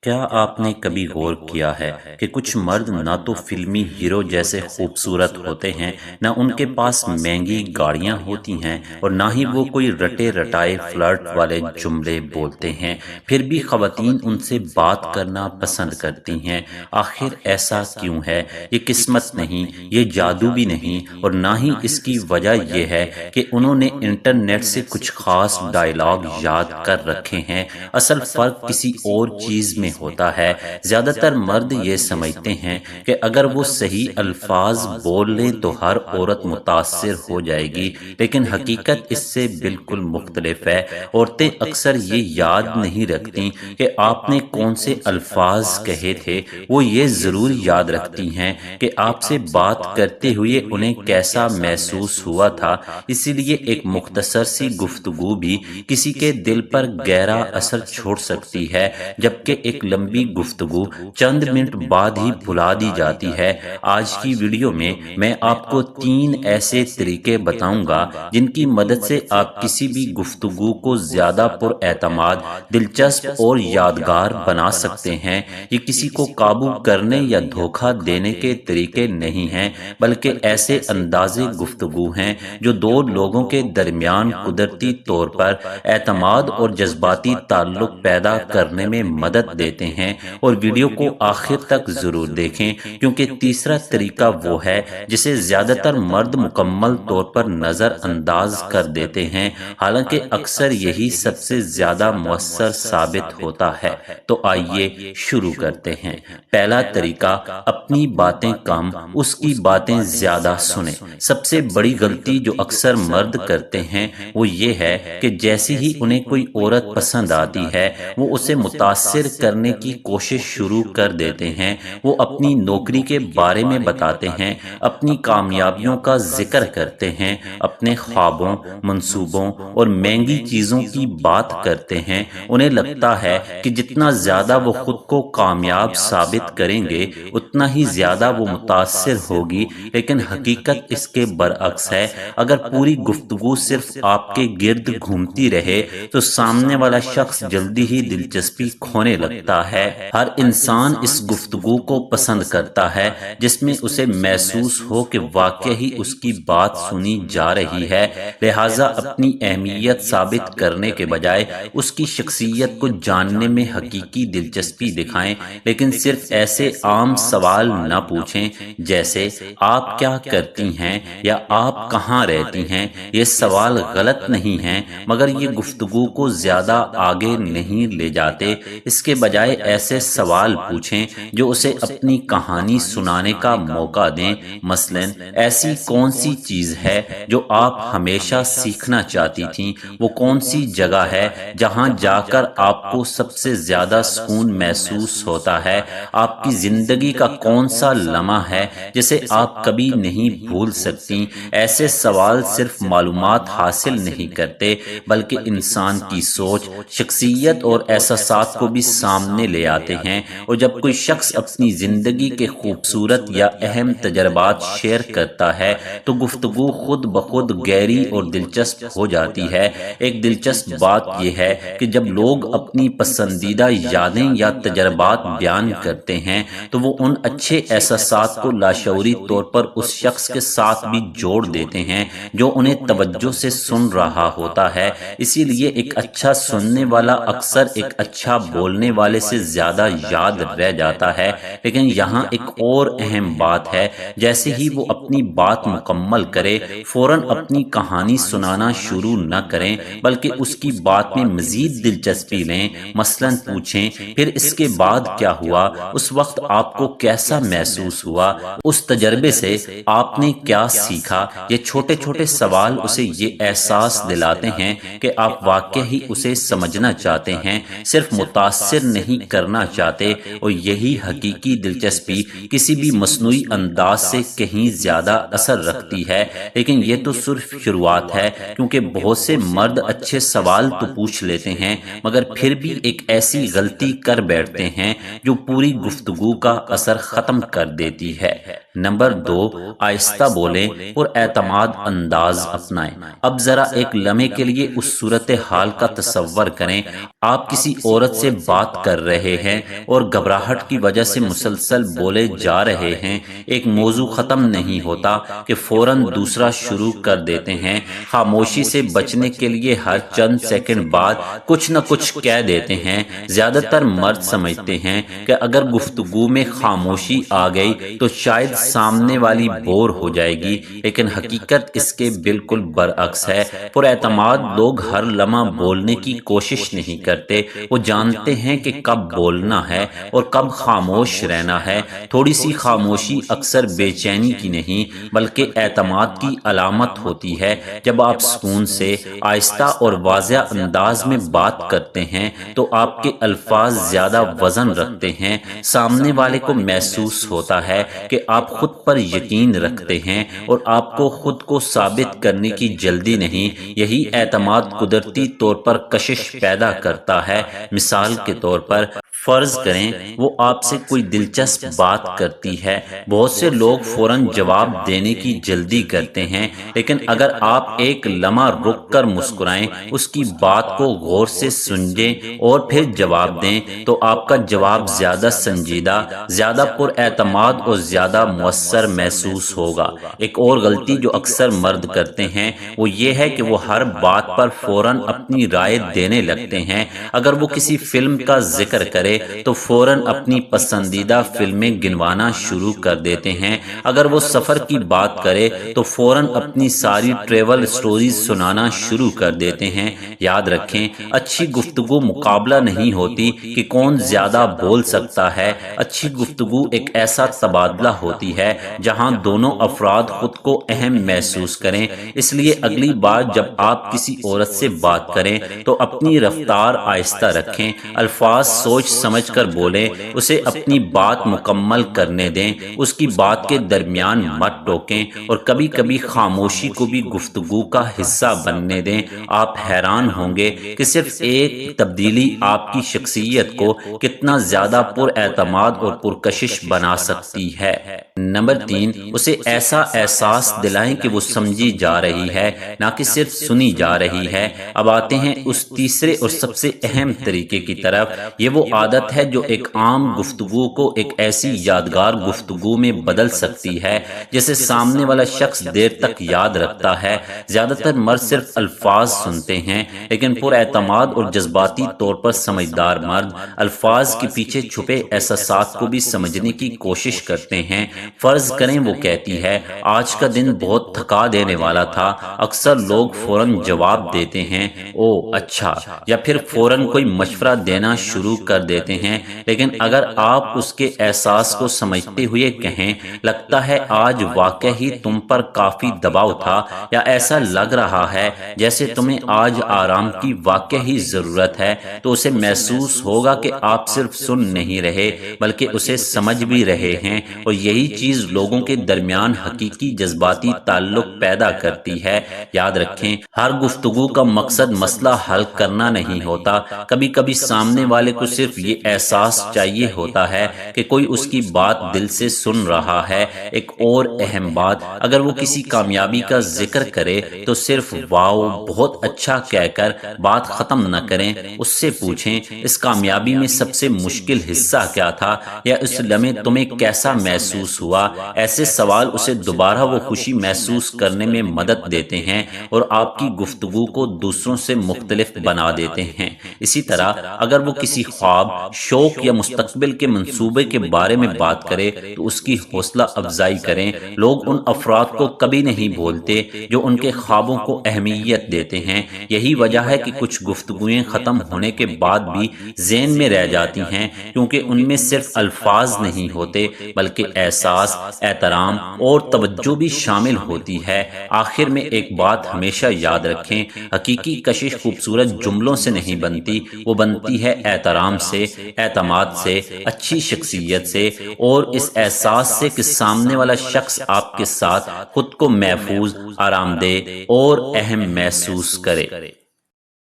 کیا آپ نے کبھی غور کیا ہے کہ کچھ مرد نہ تو فلمی ہیرو جیسے خوبصورت ہوتے ہیں، نہ ان کے پاس مہنگی گاڑیاں ہوتی ہیں، اور نہ ہی وہ کوئی رٹے رٹائے فلرٹ والے جملے بولتے ہیں، پھر بھی خواتین ان سے بات کرنا پسند کرتی ہیں؟ آخر ایسا کیوں ہے؟ یہ قسمت نہیں، یہ جادو بھی نہیں، اور نہ ہی اس کی وجہ یہ ہے کہ انہوں نے انٹرنیٹ سے کچھ خاص ڈائلاگ یاد کر رکھے ہیں۔ اصل فرق کسی اور چیز میں ہوتا ہے۔ زیادہ تر مرد یہ سمجھتے ہیں کہ اگر وہ صحیح الفاظ بول لیں تو ہر عورت متاثر ہو جائے گی، لیکن حقیقت اس سے بالکل مختلف ہے۔ عورتیں اکثر یہ یاد نہیں رکھتی کہ آپ نے کون سے الفاظ کہے تھے، وہ یہ ضرور یاد رکھتی ہیں کہ آپ سے بات کرتے ہوئے انہیں کیسا محسوس ہوا تھا۔ اسی لیے ایک مختصر سی گفتگو بھی کسی کے دل پر گہرا اثر چھوڑ سکتی ہے، جبکہ ایک لمبی گفتگو چند منٹ بعد ہی بھلا دی جاتی ہے۔ آج کی ویڈیو میں آپ کو 3 ایسے طریقے بتاؤں گا جن کی مدد سے آپ کسی بھی گفتگو کو زیادہ پر اعتماد، دلچسپ اور یادگار بنا سکتے ہیں۔ یہ کسی کو قابو کرنے یا دھوکہ دینے کے طریقے نہیں ہیں، بلکہ ایسے انداز گفتگو ہیں جو دو لوگوں کے درمیان قدرتی طور پر اعتماد اور جذباتی تعلق پیدا کرنے میں مدد دیتے ہیں۔ اور ویڈیو کو آخر تک ضرور دیکھیں، کیونکہ تیسرا طریقہ وہ ہے جسے زیادہ تر مرد مکمل طور پر نظر انداز کر دیتے ہیں، حالانکہ اکثر یہی سب سے زیادہ مؤثر ثابت ہوتا ہے۔ تو آئیے شروع کرتے ہیں۔ پہلا طریقہ، اپنی باتیں کم، اس کی باتیں زیادہ سنیں۔ سب سے بڑی غلطی جو اکثر مرد کرتے ہیں وہ یہ ہے کہ جیسے ہی انہیں کوئی عورت پسند آتی ہے، وہ اسے متاثر کرنے کی کوشش شروع کر دیتے ہیں۔ وہ اپنی نوکری کے بارے میں بتاتے ہیں، اپنی کامیابیوں کا ذکر کرتے ہیں، اپنے خوابوں، منصوبوں اور مہنگی چیزوں کی بات کرتے ہیں۔ انہیں لگتا ہے کہ جتنا زیادہ وہ خود کو کامیاب ثابت کریں گے، اتنا ہی زیادہ وہ متاثر ہوگی، لیکن حقیقت اس کے برعکس ہے۔ اگر پوری گفتگو صرف آپ کے گرد گھومتی رہے تو سامنے والا شخص جلدی ہی دلچسپی کھونے لگتا ہے۔ ہر انسان اس گفتگو کو پسند کرتا ہے جس میں اسے محسوس ہو کہ واقعی اس کی بات سنی جا رہی ہے۔ لہٰذا اپنی اہمیت ثابت کرنے کے بجائے اس کی شخصیت کو جاننے میں حقیقی دلچسپی دکھائیں، لیکن صرف ایسے عام سوال نہ پوچھیں جیسے آپ کیا کرتی ہیں یا آپ کہاں رہتی ہیں۔ یہ سوال غلط نہیں ہیں، مگر یہ گفتگو کو زیادہ آگے نہیں لے جاتے۔ اس کے بجائے ایسے سوال پوچھیں جو اسے اپنی کہانی سنانے کا موقع دیں۔ مثلاً، ایسی کون سی چیز ہے جو آپ ہمیشہ سیکھنا چاہتی تھیں؟ وہ کون سی جگہ ہے جہاں جا کر آپ کو سب سے زیادہ سکون محسوس ہوتا ہے؟ آپ کی زندگی کا کون سا لمحہ ہے جسے آپ کبھی نہیں بھول سکتی؟ ایسے سوال صرف معلومات حاصل نہیں کرتے، بلکہ انسان کی سوچ، شخصیت اور احساسات کو بھی سامنے لے آتے ہیں۔ اور جب کوئی شخص اپنی زندگی کے خوبصورت یا اہم تجربات شیئر کرتا ہے تو گفتگو خود بخود گہری اور دلچسپ ہو جاتی ہے۔ ایک دلچسپ بات یہ ہے کہ جب لوگ اپنی پسندیدہ یادیں یا تجربات بیان کرتے ہیں تو وہ ان اچھے احساسات کو لاشعوری طور پر اس شخص کے ساتھ بھی جوڑ دیتے ہیں جو انہیں توجہ سے سن رہا ہوتا ہے۔ اسی لیے ایک اچھا سننے والا اکثر ایک اچھا بولنے والے سے زیادہ یاد رہ جاتا ہے۔ لیکن یہاں ایک اور اہم بات ہے، جیسے ہی وہ اپنی بات مکمل کرے، فوراً اپنی کہانی سنانا شروع نہ کریں، بلکہ اس کی بات میں مزید دلچسپی لیں۔ مثلاً پوچھیں، پھر اس کے بعد کیا ہوا؟ اس وقت آپ کو کیسا محسوس ہوا؟ اس تجربے سے آپ نے کیا سیکھا؟ یہ چھوٹے چھوٹے سوال اسے یہ احساس دلاتے ہیں کہ آپ واقعی اسے سمجھنا چاہتے ہیں، صرف متاثر نہیں کرنا چاہتے۔ اور یہی حقیقی دلچسپی کسی بھی مصنوعی انداز سے کہیں زیادہ اثر رکھتی ہے۔ لیکن یہ تو صرف شروعات ہے، کیونکہ بہت سے مرد اچھے سوال تو پوچھ لیتے ہیں مگر پھر بھی ایک ایسی غلطی کر بیٹھتے ہیں جو پوری گفتگو کا اثر ختم کر دیتی ہے۔ نمبر 2، آہستہ بولیں اور اعتماد انداز اپنائیں۔ اب ذرا ایک لمحے کے لیے اس صورتحال کا تصور کریں۔ آپ کسی عورت سے بات کر کر رہے ہیں اور گھبراہٹ کی وجہ سے مسلسل بولے جا رہے ہیں، ایک موضوع ختم نہیں ہوتا کہ فوراً دوسرا شروع کر دیتے ہیں۔ خاموشی سے بچنے کے لیے ہر چند سیکنڈ بعد کچھ نہ کچھ کہہ دیتے ہیں۔ زیادہ تر مرد سمجھتے ہیں کہ اگر گفتگو میں خاموشی آ گئی تو شاید سامنے والی بور ہو جائے گی، لیکن حقیقت اس کے بالکل برعکس ہے۔ پر اعتماد لوگ ہر لمحہ بولنے کی کوشش نہیں کرتے، وہ جانتے ہیں کہ کب بولنا ہے اور کب خاموش رہنا ہے۔ تھوڑی سی خاموشی اکثر بے چینی کی نہیں بلکہ اعتماد کی علامت ہوتی ہے۔ جب آپ سکون سے، آہستہ اور واضح انداز میں بات کرتے ہیں تو آپ کے الفاظ زیادہ وزن رکھتے ہیں۔ سامنے والے کو محسوس ہوتا ہے کہ آپ خود پر یقین رکھتے ہیں اور آپ کو خود کو ثابت کرنے کی جلدی نہیں۔ یہی اعتماد قدرتی طور پر کشش پیدا کرتا ہے۔ مثال کے طور پر فرض کریں وہ آپ سے کوئی دلچسپ بات کرتی ہے، بہت سے لوگ فوراً جواب دینے کی جلدی کرتے ہیں، لیکن اگر آپ ایک لمحہ رک کر مسکرائیں، اس کی بات کو غور سے سمجھیں اور پھر جواب دیں تو آپ کا جواب زیادہ سنجیدہ، زیادہ پر اعتماد اور زیادہ مؤثر محسوس ہوگا۔ ایک اور غلطی جو اکثر مرد کرتے ہیں وہ یہ ہے کہ وہ ہر بات پر فوراً اپنی رائے دینے لگتے ہیں۔ اگر وہ کسی فلم کا ذکر کرے تو فوراً اپنی پسندیدہ فلمیں گنوانا شروع کر دیتے ہیں۔ اگر وہ سفر کی بات کرے تو فوراً اپنی ساری ٹریول سٹوریز سنانا شروع کر دیتے ہیں۔ یاد رکھیں، اچھی گفتگو مقابلہ نہیں ہوتی کہ کون زیادہ بول سکتا ہے۔ اچھی گفتگو ایک ایسا تبادلہ ہوتی ہے جہاں دونوں افراد خود کو اہم محسوس کریں۔ اس لیے اگلی بار جب آپ کسی عورت سے بات کریں تو اپنی رفتار آہستہ رکھیں، الفاظ سوچ سمجھ کر بولیں، اسے اپنی بات مکمل کرنے دیں، اس کی بات کے درمیان مت ٹوکیں اور کبھی کبھی خاموشی کو بھی گفتگو کا حصہ بننے دیں۔ آپ حیران ہوں گے کہ صرف ایک تبدیلی آپ کی شخصیت کو کتنا زیادہ پر اعتماد اور پرکشش بنا سکتی ہے۔ نمبر 3، اسے ایسا احساس دلائیں کہ وہ سمجھی جا رہی ہے، نہ کہ صرف سنی جا رہی ہے۔ اب آتے ہیں اس تیسرے اور سب سے اہم طریقے کی طرف۔ یہ وہ عادت ہے جو ایک عام گفتگو کو ایک ایسی یادگار گفتگو میں بدل سکتی ہے جسے سامنے والا شخص دیر تک یاد رکھتا ہے۔ زیادہ تر مرد صرف الفاظ سنتے ہیں، لیکن پر اعتماد اور جذباتی طور پر سمجھدار مرد الفاظ کے پیچھے چھپے احساسات کو بھی سمجھنے کی کوشش کرتے ہیں۔ فرض کریں وہ کہتی ہے، آج کا دن بہت تھکا دینے والا تھا۔ اکثر لوگ فوراً جواب دیتے ہیں، او اچھا، یا پھر فوراً کوئی مشورہ دینا شروع کر دیتے ہیں۔ لیکن اگر آپ اس کے احساس کو سمجھتے ہوئے کہیں، لگتا ہے آج واقعی تم پر کافی دباؤ تھا، یا ایسا لگ رہا ہے جیسے تمہیں آج آرام کی واقعی ضرورت ہے، تو اسے محسوس ہوگا کہ آپ صرف سن نہیں رہے بلکہ اسے سمجھ بھی رہے ہیں، اور یہی چیز لوگوں کے درمیان حقیقی جذباتی تعلق پیدا کرتی ہے۔ یاد رکھیں، ہر گفتگو کا مقصد مسئلہ حل کرنا نہیں ہوتا۔ کبھی کبھی سامنے والے کو صرف یہ احساس چاہیے ہوتا ہے کہ کوئی اس کی بات دل سے سن رہا ہے۔ ایک اور اہم بات، اگر وہ کسی کامیابی کا ذکر کرے تو صرف واو، بہت اچھا کہہ کر بات ختم نہ کریں، اس سے پوچھیں اس کامیابی میں سب سے مشکل حصہ کیا تھا، یا اس لمحے تمہیں کیسا محسوس ہوا۔ ایسے سوال اسے دوبارہ وہ خوشی محسوس کرنے میں مدد دیتے ہیں اور آپ کی گفتگو کو دوسروں سے مختلف بنا دیتے ہیں۔ اسی طرح اگر وہ کسی خواب، شوق یا مستقبل کے منصوبے کے بارے میں بات کرے تو اس کی حوصلہ افزائی کریں۔ لوگ ان افراد کو کبھی نہیں بولتے جو ان کے خوابوں کو اہمیت دیتے ہیں۔ یہی وجہ ہے کہ کچھ گفتگویں ختم ہونے کے بعد بھی ذہن میں رہ جاتی ہیں، کیونکہ ان میں صرف الفاظ نہیں ہوتے بلکہ احساس، احترام اور توجہ بھی شامل ہوتی ہے۔ آخر میں ایک بات ہمیشہ یاد رکھیں، حقیقی کشش خوبصورت جملوں سے نہیں بنتی، وہ بنتی ہے احترام سے، اعتماد سے، اچھی شخصیت سے، اور اس احساس سے کہ سامنے والا شخص آپ کے ساتھ خود کو محفوظ، آرام دہ اور اہم محسوس کرے۔